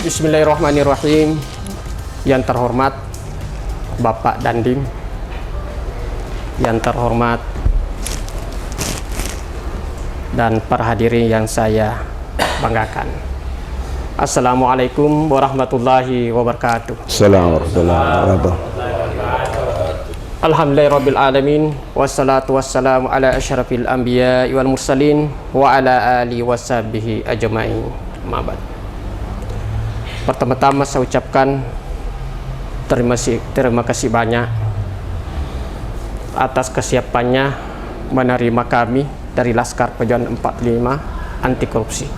Bismillahirrahmanirrahim. Yang terhormat Bapak Dandim, yang terhormat dan para hadirin yang saya banggakan. Assalamualaikum warahmatullahi wabarakatuh. Assalamualaikum warahmatullahi wabarakatuh. Alhamdulillahirabbil alamin, wassalatu wassalamu ala asyrafil anbiya'i wal mursalin wa ala alihi washabihi ajmain. Amma ba'd. Pertama-tama saya ucapkan terima kasih banyak atas kesiapannya menerima kami dari Laskar Perjuangan 45 Anti Korupsi.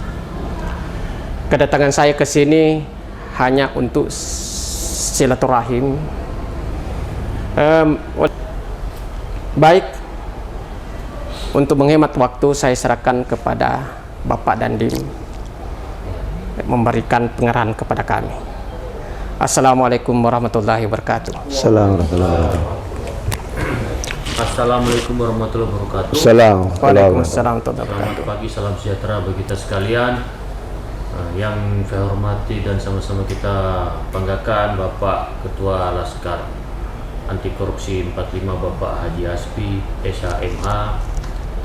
Kedatangan saya ke sini hanya untuk silaturahim. Baik, untuk menghemat waktu saya serahkan kepada Bapak Dandim memberikan pengarahan kepada kami. Assalamualaikum warahmatullahi wabarakatuh. Assalamualaikum warahmatullahi wabarakatuh. Waalaikumsalam warahmatullahi wabarakatuh. Selamat pagi, salam sejahtera bagi kita sekalian. Yang saya hormati dan sama-sama kita banggakan Bapak Ketua Laskar Anti Korupsi 45 Bapak Haji Aspi SHMH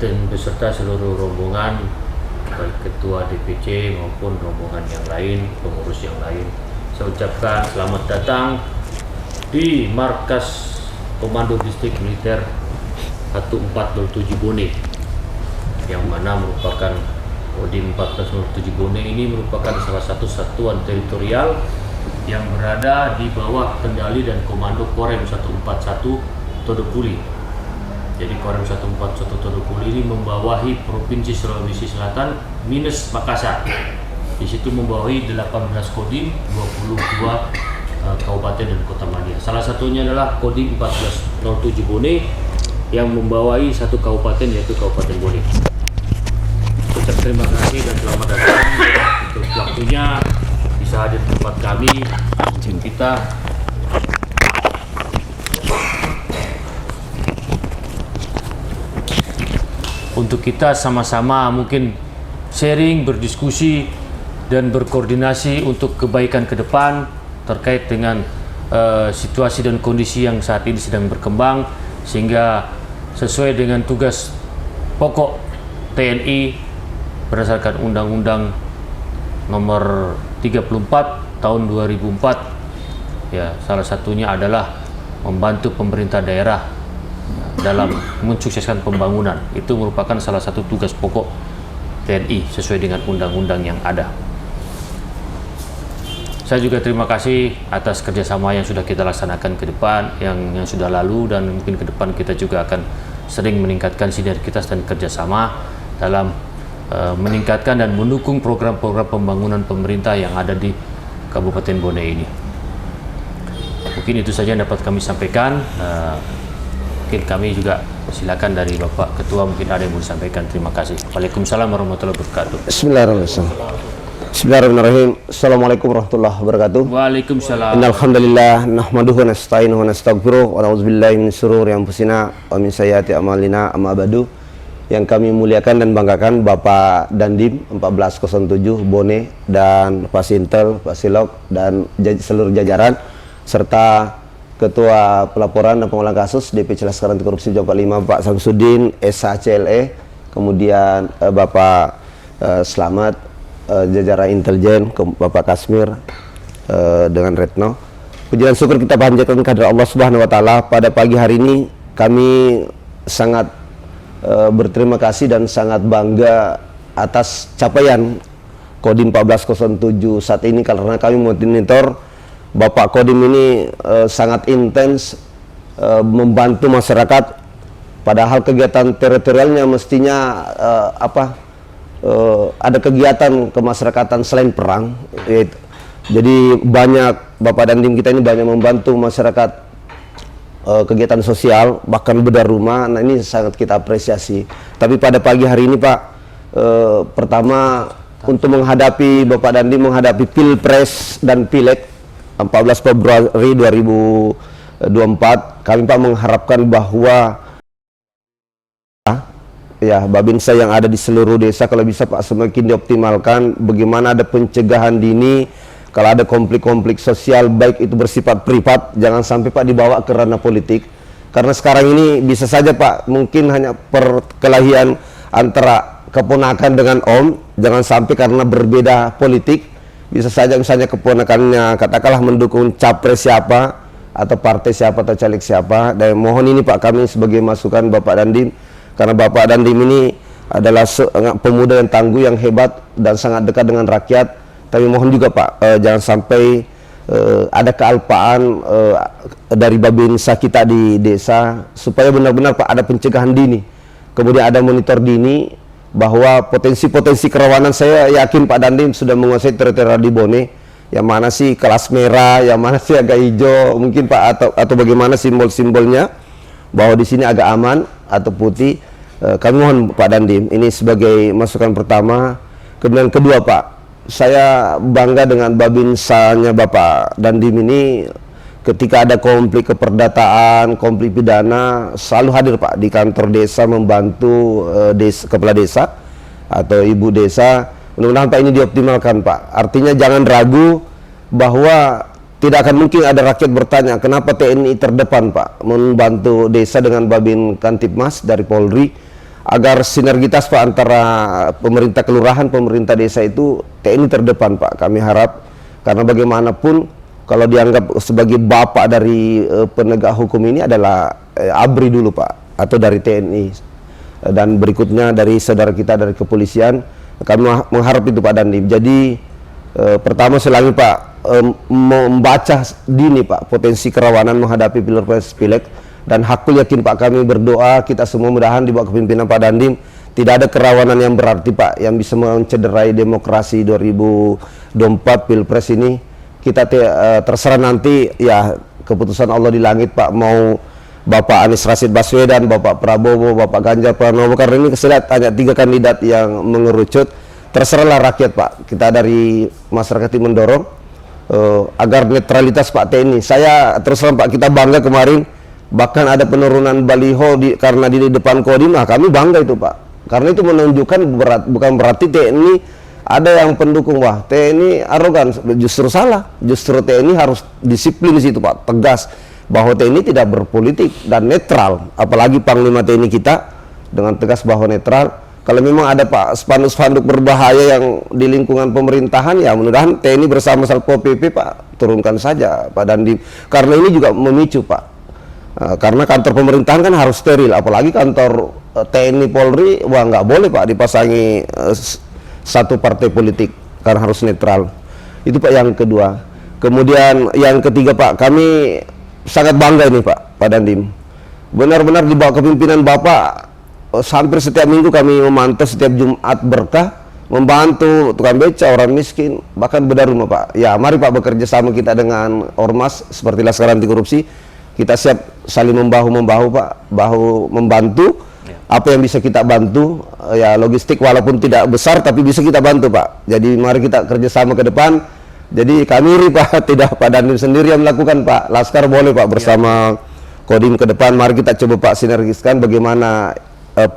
dan beserta seluruh rombongan, baik Ketua DPC maupun rombongan yang lain, pengurus yang lain. Saya ucapkan selamat datang di Markas Komando Distrik Militer 1407 Bone, yang mana merupakan Kodim 1407 Bone ini merupakan salah satu satuan teritorial yang berada di bawah kendali dan komando Korem 141 Todopuli. Jadi Korem 141 Todopuli ini membawahi Provinsi Sulawesi Selatan minus Makassar. Di situ membawahi 18 Kodim, 22 kabupaten dan kota Madia. Salah satunya adalah Kodim 1407 Bone yang membawahi satu kabupaten, yaitu Kabupaten Bone. Ucap terima kasih dan selamat datang untuk waktunya bisa hadir di tempat kami untuk kita sama-sama mungkin sharing, berdiskusi dan berkoordinasi untuk kebaikan ke depan terkait dengan situasi dan kondisi yang saat ini sedang berkembang, sehingga sesuai dengan tugas pokok TNI berdasarkan Undang-Undang nomor 34 tahun 2004, ya, salah satunya adalah membantu pemerintah daerah dalam mensukseskan pembangunan. Itu merupakan salah satu tugas pokok TNI sesuai dengan undang-undang yang ada. Saya juga terima kasih atas kerjasama yang sudah kita laksanakan ke depan, yang sudah lalu, dan mungkin ke depan kita juga akan sering meningkatkan sinergitas dan kerjasama dalam meningkatkan dan mendukung program-program pembangunan pemerintah yang ada di Kabupaten Bone ini. Mungkin itu saja yang dapat kami sampaikan. Mungkin kami juga silakan dari Bapak Ketua, mungkin ada yang mau disampaikan. Terima kasih. Waalaikumsalam warahmatullahi wabarakatuh. Bismillahirrahmanirrahim. Assalamualaikum warahmatullahi wabarakatuh. Waalaikumsalam. Innal hamdalillah nahmaduhu wa nasta'inuhu wa nastaghfiruh wa na'udzubillahi min syururi anfusina wa min sayyiati a'malina. Amma ba'du. Yang kami muliakan dan banggakan Bapak Dandim 1407 Bone dan Pak Sintel, Pak Silok dan seluruh jajaran, serta Ketua Pelaporan dan Pengolahan Kasus DPC Laskar Anti Korupsi 45 Pak Samsudin SHCLE, kemudian Bapak Slamet, jajaran intelijen, Bapak Kasmir, dengan Retno. Puji dan syukur kita panjatkan kehadirat Allah Subhanahu wa taala. Pada pagi hari ini kami sangat berterima kasih dan sangat bangga atas capaian Kodim 1407 saat ini, karena kami memonitor Bapak Kodim ini sangat intens membantu masyarakat, padahal kegiatan teritorialnya mestinya ada kegiatan kemasyarakatan selain perang. Jadi banyak Bapak Dandim kita ini banyak membantu masyarakat, kegiatan sosial, bahkan bedah rumah. Nah, ini sangat kita apresiasi. Tapi pada pagi hari ini Pak, pertama untuk menghadapi Bapak Dandim menghadapi Pilpres dan Pileg 14 Februari 2024, kami Pak mengharapkan bahwa ya Babinsa yang ada di seluruh desa kalau bisa Pak semakin dioptimalkan. Bagaimana ada pencegahan dini, kalau ada konflik-konflik sosial baik itu bersifat privat, jangan sampai Pak dibawa ke ranah politik. Karena sekarang ini bisa saja Pak mungkin hanya perkelahian antara keponakan dengan om, jangan sampai karena berbeda politik bisa saja misalnya keponakannya katakanlah mendukung capres siapa atau partai siapa atau caleg siapa. Dan mohon ini Pak, kami sebagai masukan Bapak Dandim, karena Bapak Dandim ini adalah pemuda yang tangguh, yang hebat dan sangat dekat dengan rakyat. Tapi mohon juga Pak, jangan sampai ada kealpaan dari Babinsa kita di desa, supaya benar-benar Pak ada pencegahan dini, kemudian ada monitor dini, bahwa potensi-potensi kerawanan. Saya yakin Pak Dandim sudah menguasai teritorial di Bone, yang mana sih kelas merah, yang mana sih agak hijau mungkin Pak, atau bagaimana simbol-simbolnya, bahwa di sini agak aman atau putih. Kami mohon Pak Dandim ini sebagai masukan pertama. Kemudian kedua Pak, saya bangga dengan Babinsanya Bapak Dandim ini. Ketika ada konflik keperdataan, konflik pidana, selalu hadir Pak di kantor desa membantu kepala desa atau ibu desa. Mudah-mudahan Pak ini dioptimalkan Pak. Artinya jangan ragu bahwa tidak akan mungkin ada rakyat bertanya kenapa TNI terdepan Pak membantu desa dengan Babin Kantipmas dari Polri, agar sinergitas Pak antara pemerintah kelurahan, pemerintah desa itu TNI terdepan Pak. Kami harap, karena bagaimanapun kalau dianggap sebagai bapak dari penegak hukum ini adalah ABRI dulu Pak, atau dari TNI, dan berikutnya dari saudara kita dari kepolisian. Kami mengharap itu Pak Dandim. Jadi pertama selagi Pak membaca dini Pak potensi kerawanan menghadapi Pilpres Pileg, dan hakul yakin Pak kami berdoa kita semua mudahan di bawah kepemimpinan Pak Dandim tidak ada kerawanan yang berarti Pak yang bisa mencederai demokrasi 2024 Pilpres ini. Kita terserah nanti ya keputusan Allah di langit Pak, mau Bapak Anies Rashid Baswedan, Bapak Prabowo, Bapak Ganjar Pranowo, karena ini saya hanya 3 kandidat yang mengerucut. Terserahlah rakyat Pak. Kita dari masyarakat ini mendorong agar netralitas Pak TNI. Saya terus terang Pak, kita bangga kemarin bahkan ada penurunan baliho karena di depan Kodim. Nah, kami bangga itu Pak, karena itu menunjukkan bukan berarti TNI ada yang pendukung wah TNI arogan. Justru salah, justru TNI harus disiplin di situ Pak, tegas bahwa TNI tidak berpolitik dan netral. Apalagi Panglima TNI kita dengan tegas bahwa netral. Kalau memang ada Pak spanduk-spanduk berbahaya yang di lingkungan pemerintahan, ya mudah-mudahan TNI bersama Satpol PP Pak turunkan saja Pak Dandim, karena ini juga memicu Pak. Karena kantor pemerintahan kan harus steril, apalagi kantor TNI Polri, wah nggak boleh Pak dipasangi satu partai politik, karena harus netral. Itu Pak yang kedua. Kemudian yang ketiga Pak, kami sangat bangga ini Pak Dandim, benar-benar di bawah kepemimpinan Bapak. Hampir setiap minggu kami memantau, setiap Jumat berkah membantu tukang beca, orang miskin, bahkan bedah rumah Pak. Ya mari Pak bekerja sama kita dengan Ormas seperti Laskar Anti Korupsi. Kita siap saling membahu-membahu Pak, bahu membantu apa yang bisa kita bantu, ya logistik walaupun tidak besar tapi bisa kita bantu Pak. Jadi mari kita kerjasama ke depan. Jadi kami Pak, tidak Pak Dandim sendiri yang melakukan Pak, Laskar boleh Pak bersama Kodim ke depan. Mari kita coba Pak sinergiskan bagaimana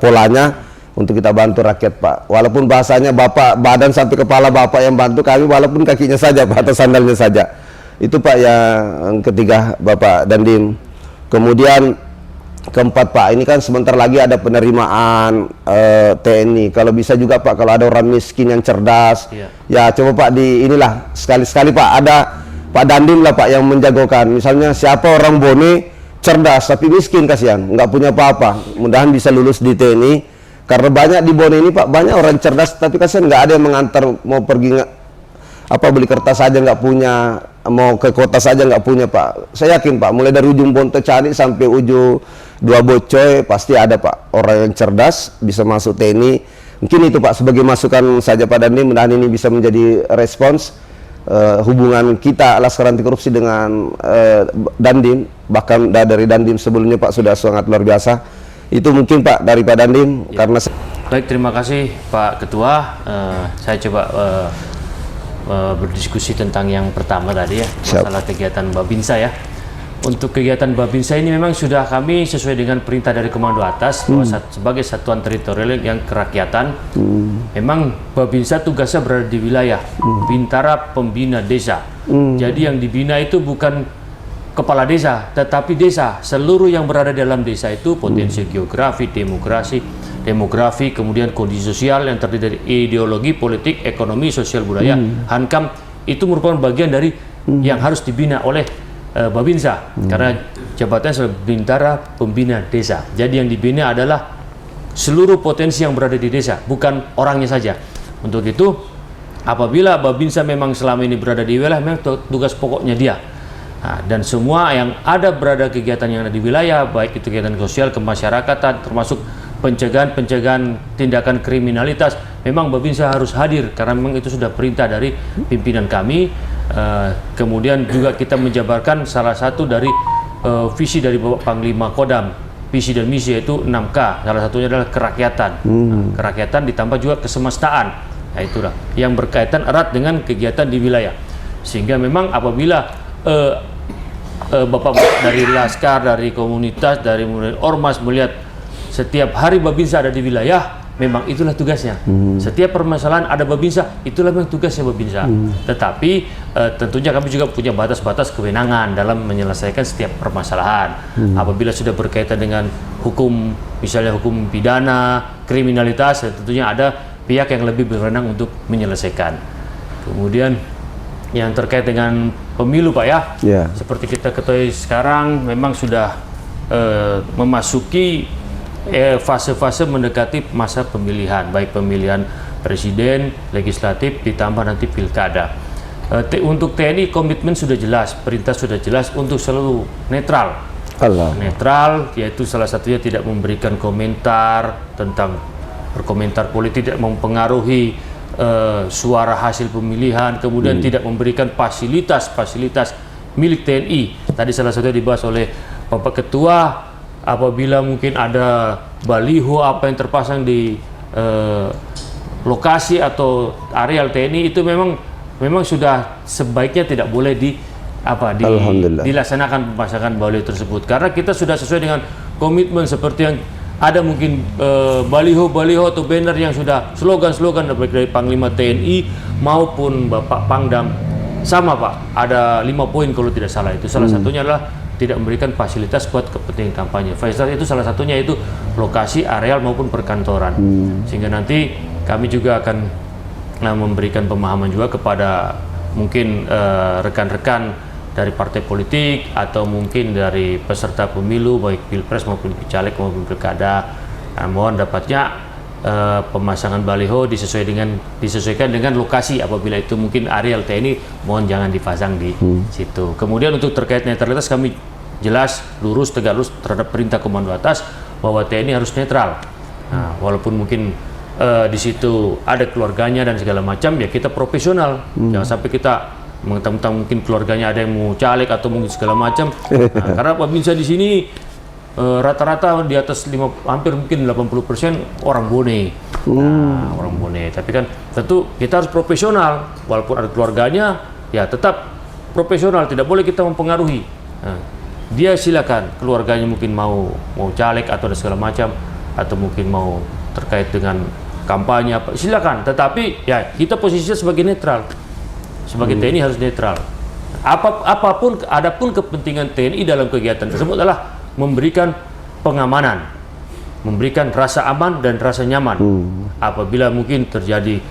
polanya untuk kita bantu rakyat Pak. Walaupun bahasanya Bapak badan sampai kepala Bapak yang bantu kami, walaupun kakinya saja Pak atau sandalnya saja. Itu Pak yang ketiga Bapak Dandim. Kemudian keempat Pak, ini kan sebentar lagi ada penerimaan TNI. Kalau bisa juga Pak, kalau ada orang miskin yang cerdas, ya coba Pak di inilah sekali-sekali Pak ada Pak Dandim lah Pak yang menjagokan. Misalnya siapa orang Bone cerdas tapi miskin, kasihan nggak punya apa-apa, mudahan bisa lulus di TNI. Karena banyak di Bone ini Pak, banyak orang cerdas tapi kasihan nggak ada yang mengantar, mau pergi beli kertas saja nggak punya, mau ke kota saja nggak punya Pak. Saya yakin Pak, mulai dari ujung Pontocani sampai ujung Dua Bocoy pasti ada Pak orang yang cerdas bisa masuk TNI. Mungkin itu Pak sebagai masukan saja Pak Dandim, mudahan ini bisa menjadi respons hubungan kita Laskar Anti Korupsi dengan Dandim, bahkan dari Dandim sebelumnya Pak sudah sangat luar biasa. Itu mungkin Pak dari Pak Dandim. Karena baik, terima kasih Pak Ketua. Saya coba berdiskusi tentang yang pertama tadi ya, masalah kegiatan Babinsa ya. Untuk kegiatan Babinsa ini memang sudah kami sesuai dengan perintah dari Komando Atas bahwa sebagai satuan teritorial yang kerakyatan, memang Babinsa tugasnya berada di wilayah Bintara Pembina Desa. Jadi yang dibina itu bukan kepala desa, tetapi desa. Seluruh yang berada dalam desa itu potensi geografi, demografi, kemudian kondisi sosial yang terdiri dari ideologi, politik, ekonomi, sosial budaya, hankam, itu merupakan bagian dari yang harus dibina oleh Babinsa, karena jabatannya sebagai Bintara Pembina Desa. Jadi yang dibina adalah seluruh potensi yang berada di desa, bukan orangnya saja. Untuk itu, apabila Babinsa memang selama ini berada di wilayah, memang tugas pokoknya dia. Nah, dan semua yang ada berada kegiatan yang ada di wilayah, baik itu kegiatan sosial kemasyarakatan, termasuk pencegahan tindakan kriminalitas, memang Babinsa harus hadir karena memang itu sudah perintah dari pimpinan kami. Kemudian juga kita menjabarkan salah satu dari visi dari Bapak Panglima Kodam, visi dan misi, yaitu 6K. Salah satunya adalah kerakyatan. Kerakyatan ditambah juga kesemestaan. Nah, itulah yang berkaitan erat dengan kegiatan di wilayah. Sehingga memang apabila Bapak dari Laskar, dari komunitas, dari ormas melihat setiap hari Babinsa ada di wilayah, memang itulah tugasnya. Setiap permasalahan ada Babinsa, itulah memang tugasnya Babinsa. Tetapi tentunya kami juga punya batas-batas kewenangan dalam menyelesaikan setiap permasalahan. Apabila sudah berkaitan dengan hukum, misalnya hukum pidana, kriminalitas, tentunya ada pihak yang lebih berwenang untuk menyelesaikan. Kemudian yang terkait dengan pemilu Pak ya, seperti kita ketahui sekarang memang sudah memasuki fase-fase mendekati masa pemilihan, baik pemilihan presiden, legislatif, ditambah nanti pilkada. Untuk TNI komitmen sudah jelas, perintah sudah jelas untuk selalu netral. Netral, yaitu salah satunya tidak memberikan komentar tentang berkomentar politik, tidak mempengaruhi suara hasil pemilihan, kemudian tidak memberikan fasilitas milik TNI. Tadi salah satunya dibahas oleh Bapak Ketua. Apabila mungkin ada baliho apa yang terpasang di lokasi atau areal TNI, itu memang sudah sebaiknya tidak boleh dilaksanakan pemasangan baliho tersebut, karena kita sudah sesuai dengan komitmen. Seperti yang ada mungkin baliho atau banner yang sudah slogan-slogan dari Panglima TNI maupun Bapak Pangdam, sama Pak, ada 5 poin kalau tidak salah. Itu salah satunya adalah tidak memberikan fasilitas buat kepentingan kampanye. Fasilitas itu salah satunya itu lokasi, areal maupun perkantoran. Sehingga nanti kami juga akan memberikan pemahaman juga kepada mungkin rekan-rekan dari partai politik atau mungkin dari peserta pemilu baik pilpres maupun caleg maupun pilkada. Mohon dapatnya pemasangan baliho disesuaikan dengan lokasi. Apabila itu mungkin areal TNI, mohon jangan dipasang di situ. Kemudian untuk terkait netralitas, kami jelas, lurus, tegak lurus terhadap perintah Komando Atas bahwa TNI harus netral. Nah, walaupun mungkin di situ ada keluarganya dan segala macam, ya kita profesional. Jangan sampai kita mentang-mentang mungkin keluarganya ada yang mau caleg atau mungkin segala macam. Nah, karena Babinsa di sini rata-rata di atas hampir mungkin 80% orang Bone. Nah, orang Bone. Tapi kan tentu kita harus profesional, walaupun ada keluarganya, ya tetap profesional, tidak boleh kita mempengaruhi. Nah, dia silakan, keluarganya mungkin mau caleg atau ada segala macam, atau mungkin mau terkait dengan kampanye apa, silakan. Tetapi ya kita posisinya sebagai netral, sebagai TNI harus netral. Adapun kepentingan TNI dalam kegiatan tersebut adalah memberikan pengamanan, memberikan rasa aman dan rasa nyaman. Apabila mungkin terjadi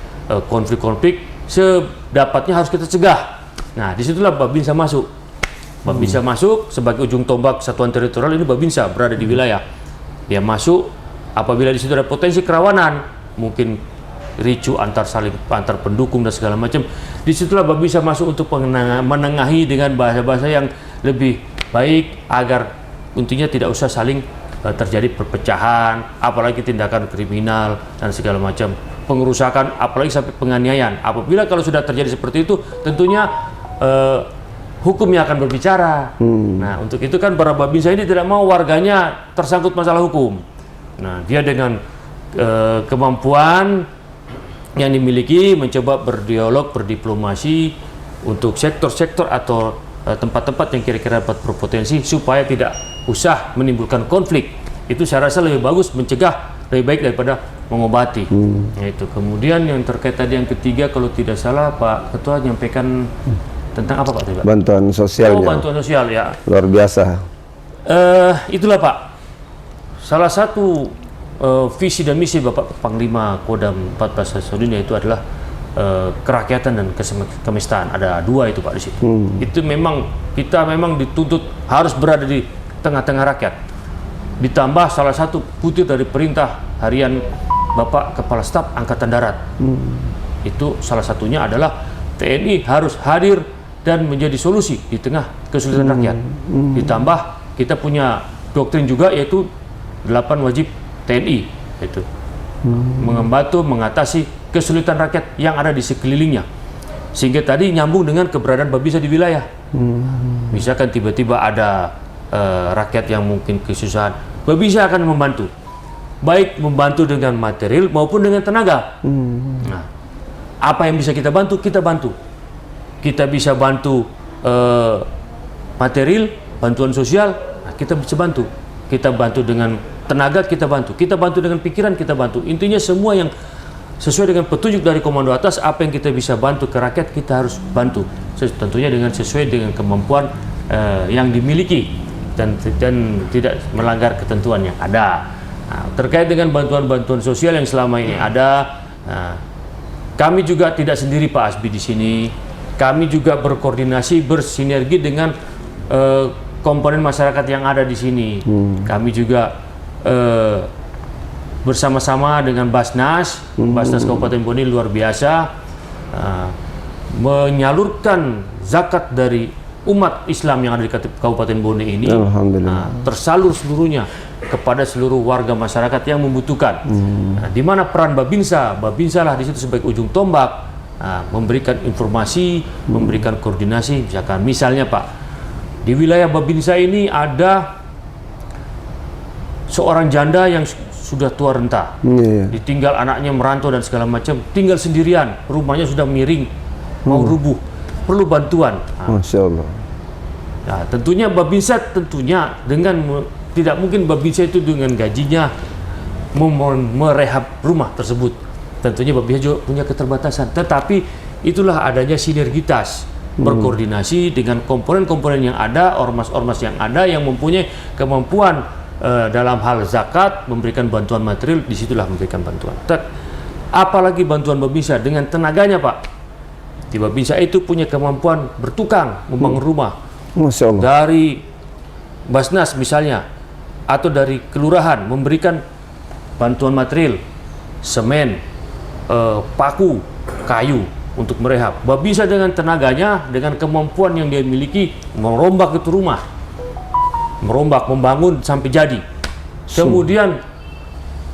konflik-konflik, sedapatnya harus kita cegah. Nah, disitulah Babinsa masuk. Babinsa masuk sebagai ujung tombak satuan teritorial. Ini Babinsa berada di wilayah. Dia masuk apabila di situ ada potensi kerawanan, mungkin ricu antar pendukung dan segala macam. Disitulah Babinsa masuk untuk menengahi dengan bahasa-bahasa yang lebih baik agar intinya tidak usah saling terjadi perpecahan, apalagi tindakan kriminal dan segala macam, pengerusakan, apalagi sampai penganiayaan. Apabila kalau sudah terjadi seperti itu, tentunya hukumnya akan berbicara. Nah, untuk itu kan para Babinsa ini tidak mau warganya tersangkut masalah hukum. Nah, dia dengan kemampuan yang dimiliki mencoba berdialog, berdiplomasi untuk sektor-sektor atau tempat-tempat yang kira-kira dapat berpotensi supaya tidak usah menimbulkan konflik. Itu saya rasa lebih bagus mencegah lebih baik daripada mengobati. Itu. Kemudian yang terkait tadi yang ketiga, kalau tidak salah Pak Ketua nyampaikan tentang apa Pak? Bantuan sosialnya. Oh, bantuan sosial ya. Luar biasa. Itulah Pak. Salah satu visi dan misi Bapak Panglima Kodam 14 Hasanuddin itu adalah kerakyatan dan kesemestaan. Ada dua itu Pak di situ. Itu memang kita memang dituntut harus berada di tengah-tengah rakyat. Ditambah salah satu butir dari perintah harian Bapak Kepala Staf Angkatan Darat. Itu salah satunya adalah TNI harus hadir dan menjadi solusi di tengah kesulitan rakyat. Ditambah kita punya doktrin juga yaitu 8 wajib TNI, itu membantu mengatasi kesulitan rakyat yang ada di sekelilingnya. Sehingga tadi nyambung dengan keberadaan Babinsa di wilayah. Misalkan tiba-tiba ada rakyat yang mungkin kesusahan, Babinsa akan membantu, baik membantu dengan material maupun dengan tenaga. Nah, apa yang bisa kita bantu, kita bantu. Kita bisa bantu material, bantuan sosial, nah, kita bisa bantu. Kita bantu dengan tenaga, kita bantu. Kita bantu dengan pikiran, kita bantu. Intinya semua yang sesuai dengan petunjuk dari komando atas, apa yang kita bisa bantu ke rakyat, kita harus bantu. Tentunya dengan sesuai dengan kemampuan yang dimiliki dan tidak melanggar ketentuan yang ada. Nah, terkait dengan bantuan-bantuan sosial yang selama ini ada, kami juga tidak sendiri Pak Asbi di sini. Kami juga berkoordinasi, bersinergi dengan komponen masyarakat yang ada di sini. Kami juga bersama-sama dengan Basnas Kabupaten Bone luar biasa menyalurkan zakat dari umat Islam yang ada di Kabupaten Bone ini. Tersalur seluruhnya kepada seluruh warga masyarakat yang membutuhkan. Di mana peran Babinsa lah di situ sebagai ujung tombak. Memberikan informasi, memberikan koordinasi. Misalnya Pak, di wilayah Babinsa ini ada seorang janda yang sudah tua renta, ditinggal anaknya merantau dan segala macam, tinggal sendirian, rumahnya sudah miring, mau rubuh, perlu bantuan. Masya Allah. Nah, tentunya Babinsa dengan tidak mungkin Babinsa itu dengan gajinya merehab rumah tersebut. Tentunya Babinsa juga punya keterbatasan, tetapi itulah adanya sinergitas, berkoordinasi dengan komponen-komponen yang ada, ormas-ormas yang ada yang mempunyai kemampuan dalam hal zakat, memberikan bantuan material, disitulah memberikan bantuan. Apalagi bantuan Babinsa dengan tenaganya Pak. Di Babinsa itu punya kemampuan bertukang membangun rumah. Masya Allah. Dari Basnas misalnya, atau dari kelurahan memberikan bantuan material, semen, paku, kayu untuk merehab. Babinsa dengan tenaganya, dengan kemampuan yang dia miliki, merombak itu rumah, merombak, membangun sampai jadi. Kemudian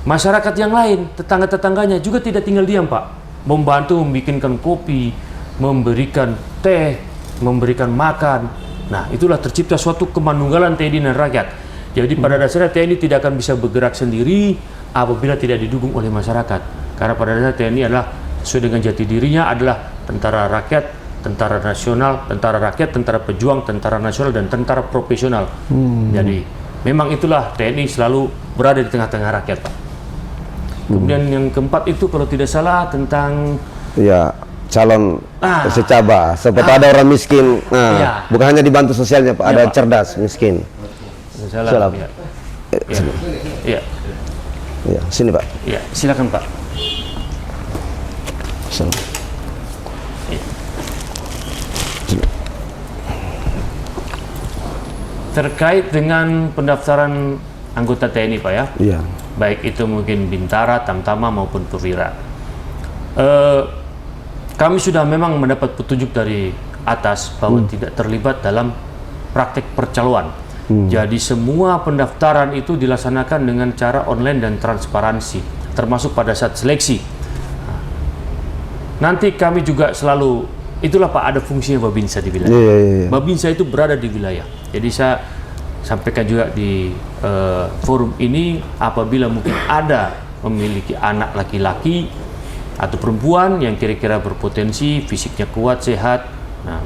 masyarakat yang lain, tetangga-tetangganya juga tidak tinggal diam Pak, membantu membikinkan kopi, memberikan teh, memberikan makan. Nah, itulah tercipta suatu kemanunggalan TNI dan rakyat. Jadi pada dasarnya TNI tidak akan bisa bergerak sendiri apabila tidak didukung oleh masyarakat. Karena pada dasarnya TNI adalah sesuai dengan jati dirinya adalah tentara rakyat, tentara nasional, tentara rakyat, tentara pejuang, tentara nasional, dan tentara profesional. Jadi memang itulah TNI selalu berada di tengah-tengah rakyat Pak. Kemudian yang keempat itu kalau tidak salah tentang calon secaba, seperti ada orang miskin. Bukan hanya dibantu sosialnya Pak, ada cerdas miskin. Salah. Sini. Iya. Ya, sini Pak. Iya, silakan Pak. Sini. Iya. Sini. Terkait dengan pendaftaran anggota TNI Pak ya, Iya. baik itu mungkin Bintara, Tamtama maupun Perwira. Kami sudah memang mendapat petunjuk dari atas bahwa tidak terlibat dalam praktek percaloan. Jadi semua pendaftaran itu dilaksanakan dengan cara online dan transparansi, termasuk pada saat seleksi. Nanti kami juga selalu, itulah Pak, ada fungsinya Babinsa di wilayah. Iya. Babinsa itu berada di wilayah. Jadi saya sampaikan juga di forum ini, apabila mungkin ada memiliki anak laki-laki atau perempuan yang kira-kira berpotensi, fisiknya kuat, sehat, nah,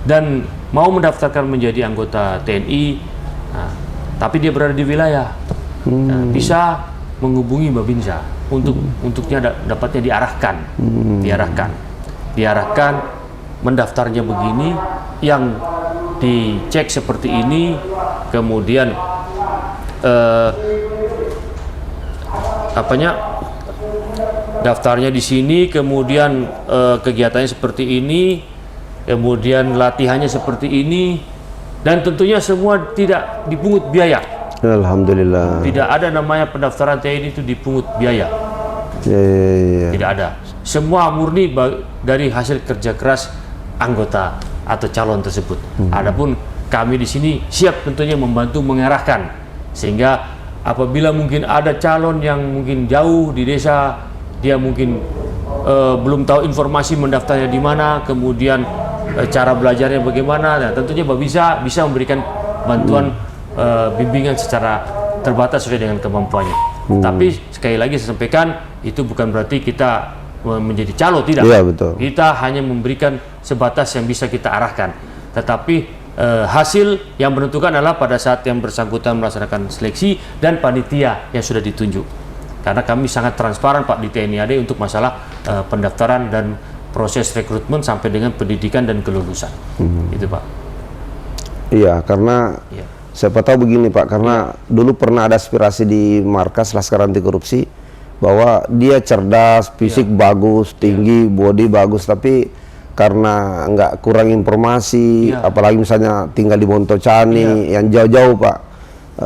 dan mau mendaftarkan menjadi anggota TNI, nah, tapi dia berada di wilayah, nah, bisa menghubungi Babinsa untuknya dapatnya diarahkan mendaftarnya begini, yang dicek seperti ini, kemudian daftarnya di sini, kemudian kegiatannya seperti ini, kemudian latihannya seperti ini, dan tentunya semua tidak dipungut biaya. Alhamdulillah. Tidak ada namanya pendaftaran TNI itu dipungut biaya. Iya. Tidak ada. Semua murni dari hasil kerja keras anggota atau calon tersebut. Adapun kami di sini siap tentunya membantu mengarahkan, sehingga apabila mungkin ada calon yang mungkin jauh di desa, dia mungkin belum tahu informasi mendaftarnya di mana, kemudian cara belajarnya bagaimana, nah, tentunya Babinsa bisa memberikan bantuan bimbingan secara terbatas sesuai dengan kemampuannya. Tapi sekali lagi saya sampaikan, itu bukan berarti kita menjadi calo, tidak. Iya, betul. Kita hanya memberikan sebatas yang bisa kita arahkan. Tetapi hasil yang menentukan adalah pada saat yang bersangkutan melaksanakan seleksi dan panitia yang sudah ditunjuk. Karena kami sangat transparan Pak di TNI AD untuk masalah pendaftaran dan proses rekrutmen sampai dengan pendidikan dan kelulusan. Itu Pak. Iya, karena siapa tahu begini Pak, karena dulu pernah ada aspirasi di markas Laskar Anti Korupsi bahwa dia cerdas, fisik bagus, tinggi, body bagus, tapi karena nggak kurang informasi, apalagi misalnya tinggal di Montocani yang jauh-jauh Pak,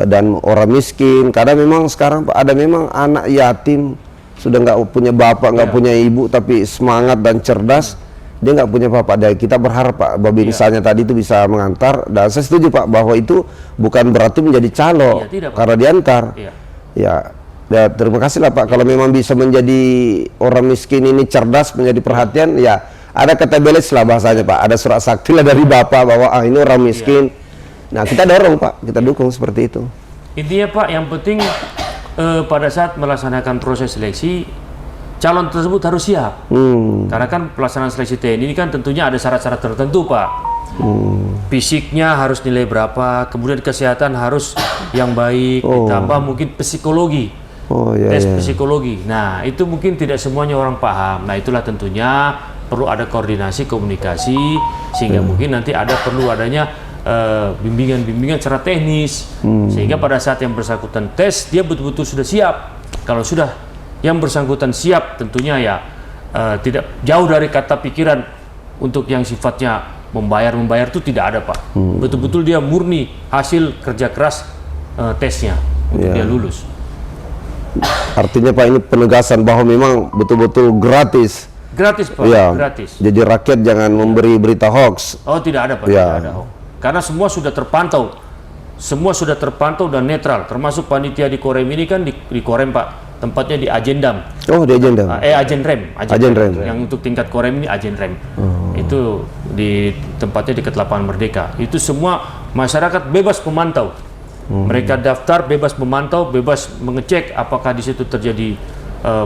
dan orang miskin, karena memang sekarang Pak ada memang anak yatim, sudah nggak punya bapak, nggak punya ibu, tapi semangat dan cerdas, dia nggak punya bapak. Dan kita berharap Pak Babinsanya tadi itu bisa mengantar, dan saya setuju Pak bahwa itu bukan berarti menjadi calo karena diantar. Ya, terima kasih lah Pak, kalau memang bisa menjadi orang miskin ini cerdas, menjadi perhatian, ya ada kata beles lah bahasanya Pak, ada surat sakti lah dari bapak bahwa ini orang miskin. Nah, kita dorong Pak, kita dukung seperti itu. Intinya Pak, yang penting pada saat melaksanakan proses seleksi, calon tersebut harus siap. Karena kan pelaksanaan seleksi TNI ini kan tentunya ada syarat-syarat tertentu Pak. Fisiknya harus nilai berapa, kemudian kesehatan harus yang baik, ditambah mungkin psikologi. Tes psikologi. Nah, itu mungkin tidak semuanya orang paham. Nah, itulah tentunya perlu ada koordinasi, komunikasi, sehingga mungkin nanti perlu adanya bimbingan-bimbingan secara teknis, sehingga pada saat yang bersangkutan tes, dia betul-betul sudah siap. Kalau sudah yang bersangkutan siap, tentunya ya tidak jauh dari kata pikiran untuk yang sifatnya membayar itu tidak ada Pak. Betul-betul dia murni hasil kerja keras tesnya untuk dia lulus. Artinya Pak, ini penegasan bahwa memang betul-betul gratis. Gratis Pak, gratis. Jadi rakyat jangan memberi berita hoax. Oh, tidak ada Pak, tidak ada hoax. Karena semua sudah terpantau. Semua sudah terpantau dan netral, termasuk panitia di Korem ini kan di Korem Pak. Tempatnya di Ajendam. Oh, di Ajendam. Ajen Rem. Yang untuk tingkat Korem ini Ajen Rem. Itu di tempatnya dekat Lapangan Merdeka. Itu semua masyarakat bebas memantau. Mereka daftar bebas memantau, bebas mengecek apakah di situ terjadi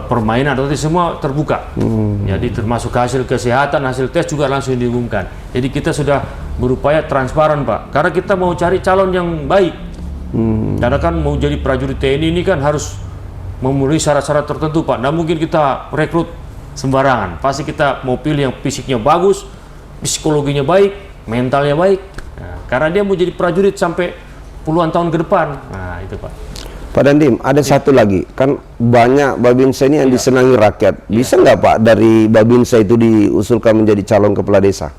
permainan atau tidak, semua terbuka. Jadi termasuk hasil kesehatan, hasil tes juga langsung diumumkan. Jadi kita sudah berupaya transparan Pak, karena kita mau cari calon yang baik. Karena kan mau jadi prajurit TNI ini kan harus memenuhi syarat-syarat tertentu Pak. Nah, mungkin kita rekrut sembarangan. Pasti kita mau pilih yang fisiknya bagus, psikologinya baik, mentalnya baik. Nah, karena dia mau jadi prajurit sampai puluhan tahun ke depan. Nah, itu Pak. Pak Dandim, ada satu lagi, kan banyak Babinsa ini yang disenangi rakyat. Bisa nggak Pak dari Babinsa itu diusulkan menjadi calon kepala desa?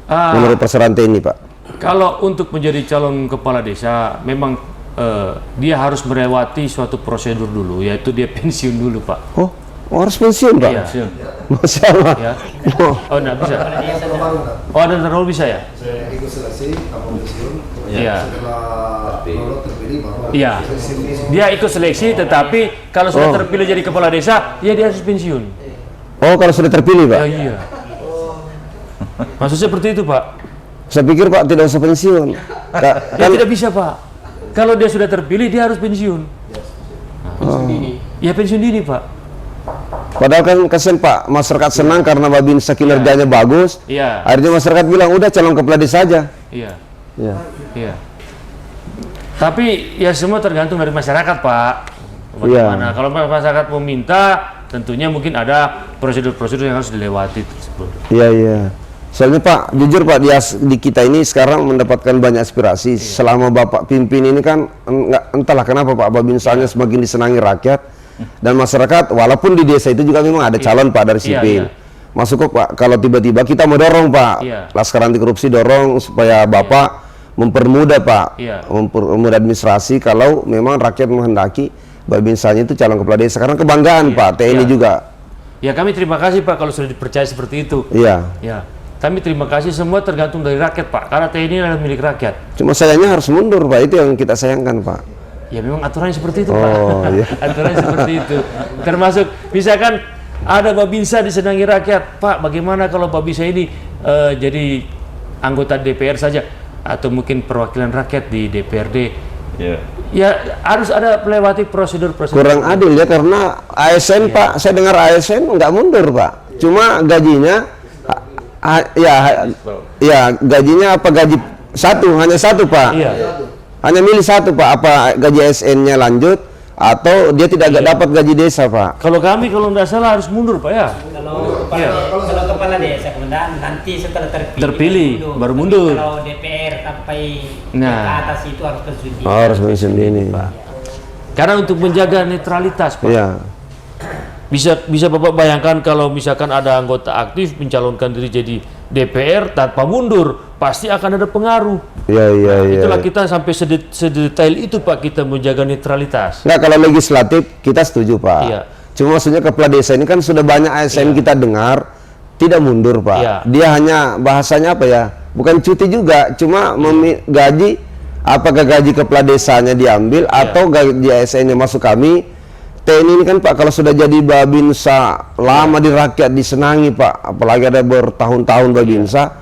Menurut persyaratan TNI Pak? Kalau untuk menjadi calon kepala desa, memang dia harus melewati suatu prosedur dulu, yaitu dia pensiun dulu Pak. Oh, harus pensiun Pak? Iya. Masya Allah. Ya. Oh, enggak bisa. Oh, ada terlalu bisa ya? Ikut seleksi, apa pensiun. Iya. Setelah lolos terpilih baru. Iya. Dia ikut seleksi, tetapi kalau sudah terpilih jadi kepala desa, ya dia harus pensiun. Oh, kalau sudah terpilih Pak? Ya, iya. Maksud seperti itu Pak. Saya pikir Pak tidak usah pensiun. Ya tidak bisa Pak. Kalau dia sudah terpilih, dia harus pensiun. Ya pensiun dini Pak. Padahal kan kasihan Pak, masyarakat senang karena Babinsa kinerjanya bagus. Iya. Akhirnya masyarakat bilang udah calon kepala desa aja. Iya. Ya. Iya. Tapi ya semua tergantung dari masyarakat Pak. Bagaimana? Kalau masyarakat meminta, tentunya mungkin ada prosedur-prosedur yang harus dilewati tersebut. Iya, iya. Soalnya Pak, jujur Pak, di kita ini sekarang mendapatkan banyak aspirasi. Selama Bapak pimpin ini kan, entahlah kenapa Pak, Babinsanya semakin disenangi rakyat. Dan masyarakat, walaupun di desa itu juga memang ada calon Pak dari sipil. Masuk kok Pak, kalau tiba-tiba kita mau dorong Pak, Laskar Anti Korupsi dorong supaya Bapak mempermudah Pak, mempermudah administrasi kalau memang rakyat menghendaki Babinsanya itu calon kepala desa. Karena kebanggaan Pak, TNI juga. Ya kami terima kasih Pak kalau sudah dipercaya seperti itu. Iya. Ya. Kami terima kasih, semua tergantung dari rakyat Pak, karena TNI adalah milik rakyat. Cuma sayangnya harus mundur Pak, itu yang kita sayangkan Pak. Ya memang aturannya seperti itu Oh, Pak. iya. Aturannya seperti itu. Termasuk misalkan ada Babinsa disenangi rakyat, Pak bagaimana kalau Babinsa ini jadi anggota DPR saja atau mungkin perwakilan rakyat di DPRD. Ya harus ada melewati prosedur-prosedur. Kurang adil ya, karena ASN Pak, saya dengar ASN nggak mundur Pak. Cuma gajinya ya gajinya apa, gaji hanya satu Pak. Iya. Hanya milih satu Pak, apa gaji ASN-nya lanjut atau dia tidak dapat gaji desa Pak. Kalau kami kalau nggak salah harus mundur Pak ya. Kalau kepala desa kemudian nanti setelah terpilih baru mundur. Kalau DPR sampai ke atas itu harus pensiun. Harus pensiun dini Pak. Karena untuk menjaga netralitas Pak. Iya. Bisa Bapak bayangkan kalau misalkan ada anggota aktif mencalonkan diri jadi DPR tanpa mundur, pasti akan ada pengaruh. Iya. Itulah kita sampai sedetail itu Pak, kita menjaga netralitas. Nggak, kalau legislatif kita setuju Pak. Iya. Cuma maksudnya kepala desa ini kan sudah banyak ASN kita dengar tidak mundur Pak. Iya. Dia hanya bahasanya apa ya? Bukan cuti juga, cuma gaji, apakah gaji kepala desanya diambil atau gaji ASN-nya masuk kami. TNI ini kan Pak, kalau sudah jadi Babinsa lama di rakyat disenangi Pak, apalagi ada bertahun-tahun Babinsa,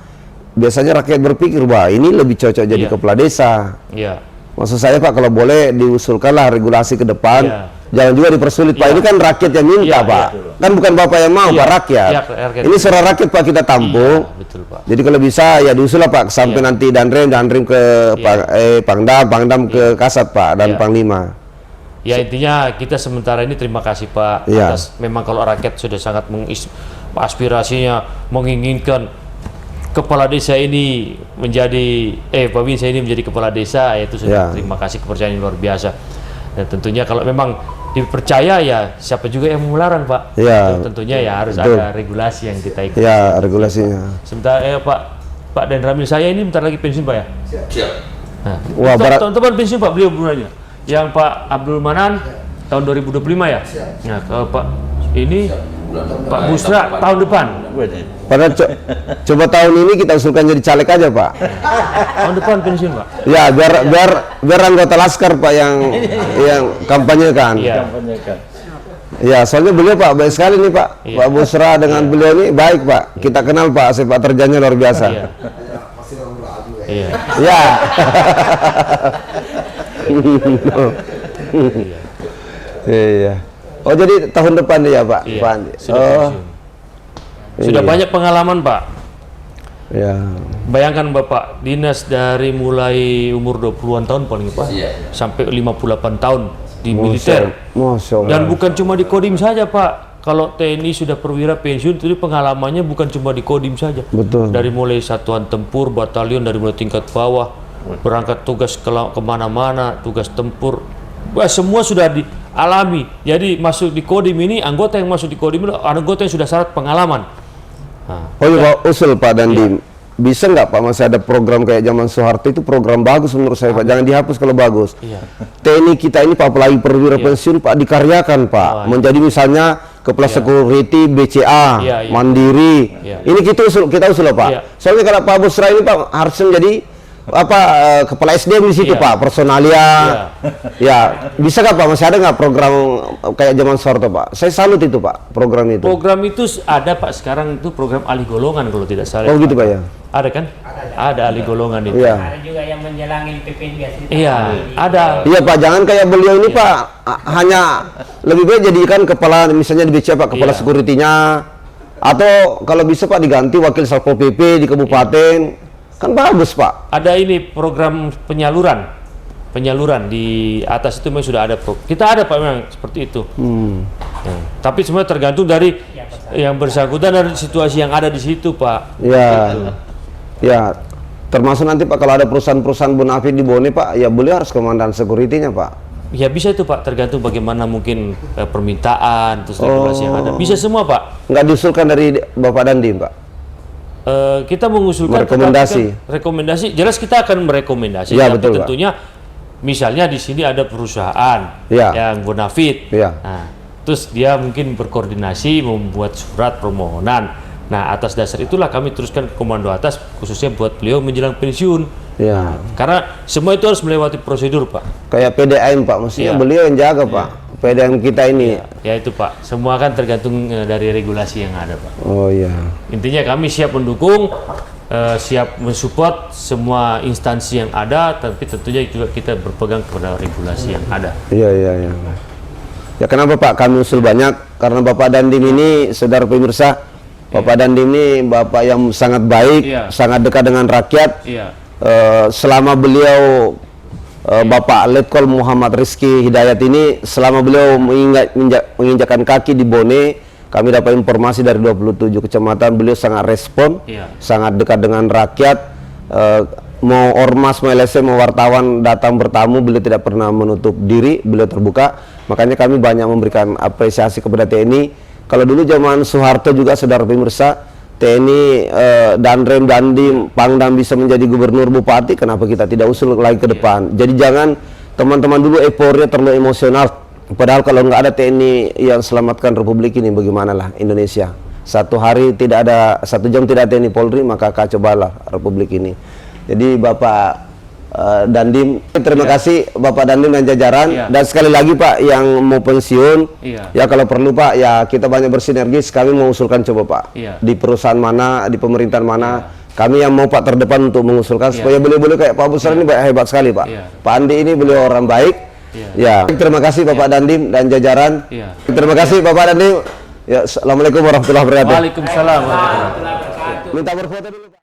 biasanya rakyat berpikir bahwa ini lebih cocok jadi kepala desa. Iya. Maksud saya Pak, kalau boleh diusulkanlah regulasi ke depan, jangan juga dipersulit Pak. Ini kan rakyat yang minta Pak, kan bukan Bapak yang mau Pak, rakyat. Ini suara rakyat Pak, kita tampung. Betul Pak. Jadi kalau bisa ya diusul lah Pak, sampai nanti Danrem ke Pangdam ke Kasat Pak dan Panglima. Ya intinya kita sementara ini terima kasih Pak atas memang kalau rakyat sudah sangat aspirasinya menginginkan kepala desa ini menjadi Babinsa ini menjadi kepala desa, itu sudah terima kasih, kepercayaan yang luar biasa. Dan tentunya kalau memang dipercaya ya siapa juga yang mau melarang Pak. Tentunya ya harus ada regulasi yang kita ikuti. Ya, regulasinya. Sebentar Pak Dan Ramil saya ini bentar lagi pensiun Pak ya. Siap. Nah, Wah, teman-teman pensiun Pak, beliau bulannya. Yang Pak Abdul Manan tahun 2025 ya. Nah, kalau Pak ini Pak Busra tahun depan. Padahal coba tahun ini kita usulkan jadi caleg aja Pak. Tahun depan pensiun Pak. Ya biar anggota Laskar Pak yang kampanye kan. Ya, soalnya beliau Pak baik sekali nih Pak. Pak Busra dengan beliau ini baik Pak. Kita kenal Pak, sepak terjangnya luar biasa. Iya. Ya. Iya. Oh jadi tahun depan ya Pak? Iya, Pak Andi. Sudah banyak pengalaman Pak. Ya. Bayangkan Bapak dinas dari mulai umur 20-an tahun paling Pak sampai 58 tahun di militer. Masya Allah. Dan bukan cuma di Kodim saja Pak. Kalau TNI sudah perwira pensiun, jadi pengalamannya bukan cuma di Kodim saja. Betul. Dari mulai satuan tempur, batalion, dari mulai tingkat bawah, berangkat tugas kemana-mana, tugas tempur, wah, semua sudah dialami. Jadi masuk di Kodim ini, anggota yang masuk di Kodim ini, anggota yang sudah syarat pengalaman. Nah, Oh iya Pak, usul Pak Dandim. Bisa nggak Pak, masih ada program kayak zaman Soeharto itu program bagus menurut saya Pak. Jangan dihapus kalau bagus. Iya. TNI kita ini Pak, apalagi perwira pensiun Pak, dikaryakan Pak. Menjadi misalnya kepala security BCA, Iya, iya. Mandiri. Iya. Ini kita usul Pak. Iya. Soalnya kalau Pak Busra ini Pak harusnya menjadi kepala SDM di situ Iya. Pak, personalia. Ya, bisa nggak Pak? Masih ada nggak program kayak zaman Soeharto Pak? Saya salut itu Pak, program itu. Program itu ada Pak, sekarang itu program alih golongan kalau tidak salah. Oh gitu Pak ya. Ada kan? Ada alih golongan itu. Iya. Ada juga yang menjalani PPNBS itu. Iya, ada. Iya Pak, jangan kayak beliau ini Pak, hanya lebih baik jadikan kepala, misalnya di BCA Pak, kepala Iya. sekuritinya, atau kalau bisa Pak diganti wakil Satpol PP di kabupaten, kan bagus Pak. Ada ini program penyaluran di atas itu memang sudah ada. Kita ada Pak memang seperti itu. Ya. Tapi semua tergantung dari yang bersangkutan dan situasi yang ada di situ Pak. Ya, ya, termasuk nanti Pak kalau ada perusahaan-perusahaan bonafit di Bone Pak, ya beliau harus komandan sekuritinya Pak. Ya bisa itu Pak, tergantung bagaimana mungkin permintaan terus regulasi yang ada. Bisa semua Pak. Nggak diusulkan dari Bapak Dandim Pak? Kita mengusulkan Merekomendasi. tetapi kan rekomendasi, jelas kita akan merekomendasi. Ya, tapi betul, Pak. tentunya misalnya di sini ada perusahaan Ya. yang bonafit. Ya. Nah, terus dia mungkin berkoordinasi membuat surat permohonan. Nah, atas dasar itulah kami teruskan ke komando atas, khususnya buat beliau menjelang pensiun. Ya. Karena semua itu harus melewati prosedur, Pak. Kayak PDAM Pak, maksudnya Iya. beliau yang jaga Pak. PDAM kita ini. Ya itu Pak, semua kan tergantung dari regulasi yang ada, Pak. Oh iya. Intinya kami siap mendukung, siap mensupport semua instansi yang ada, tapi tentunya juga kita berpegang kepada regulasi yang ada. Iya, iya, iya. Ya kenapa Pak kami usul banyak? Karena Bapak Dandim ini, saudara pemirsa, Bapak Dandim ini Bapak yang sangat baik, Iya. sangat dekat dengan rakyat. Iya. Selama beliau Bapak Letkol Muhammad Rizky Hidayat ini, selama beliau menginjakkan kaki di Bone, kami dapat informasi dari 27 kecamatan, beliau sangat respon, Iya. sangat dekat dengan rakyat. Mau ormas, mau LSM, mau wartawan datang bertamu, beliau tidak pernah menutup diri, beliau terbuka. Makanya kami banyak memberikan apresiasi kepada TNI. Kalau dulu zaman Soeharto juga, saudara pemirsa, TNI, Danrem, Dandim, Pangdam bisa menjadi gubernur, bupati, kenapa kita tidak usul lagi ke depan? Jadi jangan teman-teman dulu euforia terlalu emosional. Padahal kalau nggak ada TNI yang selamatkan Republik ini, bagaimana lah Indonesia? Satu hari tidak ada, 1 jam tidak TNI Polri, maka kacau balah Republik ini. Jadi Bapak Dandim, terima kasih Bapak Dandim dan jajaran. Iya. Dan sekali lagi Pak yang mau pensiun, Iya. ya kalau perlu Pak, ya kita banyak bersinergis. Kami mau usulkan coba Pak, Iya. di perusahaan mana, di pemerintahan mana, kami yang mau Pak terdepan untuk mengusulkan supaya beliau-beliau kayak Pak Busra ini hebat sekali Pak. Iya. Pak Andi ini beliau orang baik. Ya, terima kasih Bapak Dandim dan jajaran. Iya. Terima kasih Bapak Dandim. Ya, assalamualaikum warahmatullahi wabarakatuh. Waalaikumsalam warahmatullahi wabarakatuh. Minta berfoto dulu Pak.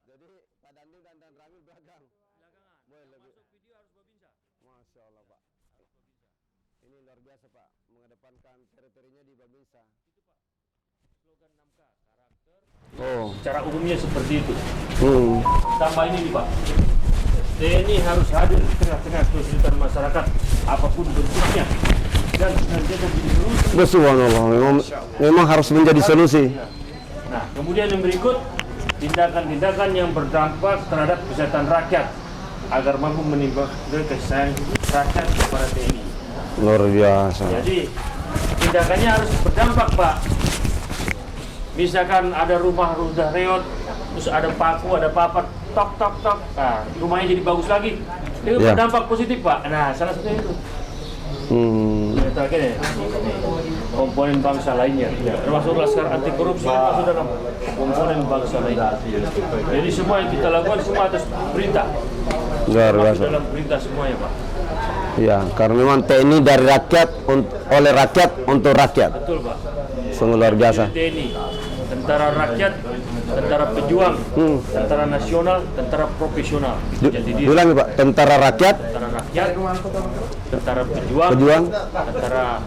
Jadi Pak Dandim dan Ramil belakang. Boleh lebih. Masya Allah Pak. Ini luar biasa Pak, mengedepankan teritorinya di Babinsa. Slogan 6K, karakter. Oh. Secara umumnya seperti itu. Hmm. Tambah ini nih Pak, TNI harus hadir di tengah-tengah kesulitan masyarakat apapun bentuknya dan senantiasa menjadi solusi. Subhanallah, memang harus menjadi solusi. Nah, kemudian yang berikut, tindakan-tindakan yang berdampak terhadap kesehatan rakyat agar mampu menimbulkan kesayangan rakyat kepada TNI. Luar biasa. Jadi tindakannya harus berdampak Pak. Misalkan ada rumah udah reot, terus ada paku, ada papat, tok tok tok, nah rumahnya jadi bagus lagi. Itu Ya. berdampak positif Pak. Nah salah satunya itu. Yang terakhir ya, komponen bangsa lainnya, termasuk Laskar Anti Korupsi masuk dalam komponen bangsa lainnya. Jadi semua yang kita lakukan semua atas perintah, Luar masuk biasa. dalam perintah semuanya Pak. Ya, karena memang TNI dari rakyat, oleh rakyat, untuk rakyat. Betul Pak. Sungguh luar biasa. TNI dan tentara rakyat, tentara pejuang, tentara nasional, tentara profesional. Jadi dia Ulangi Pak, tentara rakyat, tentara pejuang, tentara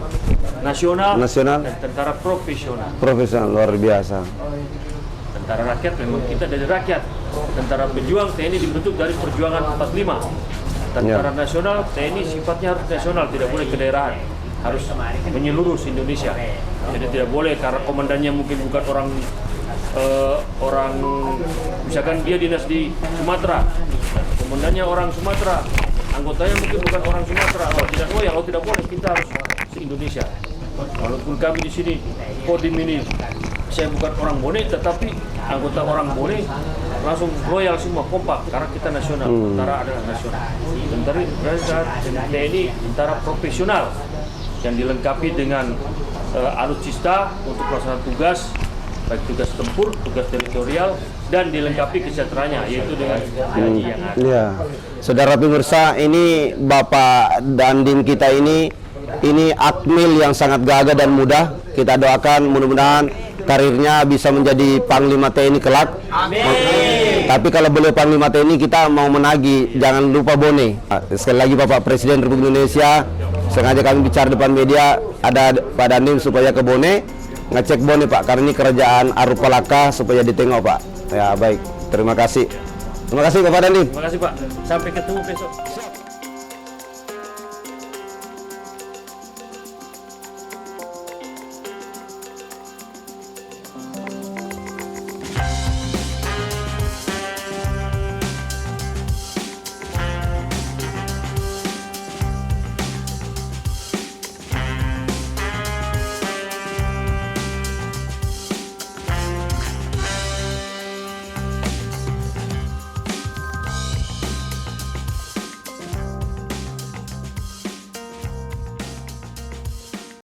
nasional, dan tentara profesional. profesional luar biasa. Tentara rakyat memang kita dari rakyat. Tentara pejuang TNI dibentuk dari perjuangan 45. Tentara nasional TNI sifatnya harus nasional, tidak boleh kedaerahan, harus menyeluruh Indonesia. Jadi tidak boleh karena komandannya mungkin bukan orang misalkan dia dinas di Sumatera, komandannya orang Sumatera, anggotanya mungkin bukan orang Sumatera, tidak loyal, tidak boleh, kita harus se-Indonesia. Walaupun kami di sini Kodim ini saya bukan orang Bone, tetapi anggota orang Bone langsung loyal semua, kompak karena kita nasional. Tentara adalah nasional. Tentara TNI tentara profesional yang dilengkapi dengan alutsista untuk melaksanakan tugas, baik tugas tempur, tugas teritorial, dan dilengkapi kesejahteraannya yaitu dengan gaji yang ada. Ya, saudara pemirsa, ini Bapak Dandim kita ini akmil yang sangat gagah dan mudah. Kita doakan mudah-mudahan karirnya bisa menjadi Panglima TNI kelak. Amin. Tapi kalau beliau Panglima TNI, kita mau menagih, jangan lupa Bone. Sekali lagi Bapak Presiden Republik Indonesia, sengaja kami bicara depan media, ada Pak Dandim supaya ke Bone, ngecek Bone Pak, karena ini kerajaan Arupalaka supaya ditengok Pak. Ya baik, terima kasih. Terima kasih Bapak Dandim. Terima kasih Pak, sampai ketemu besok.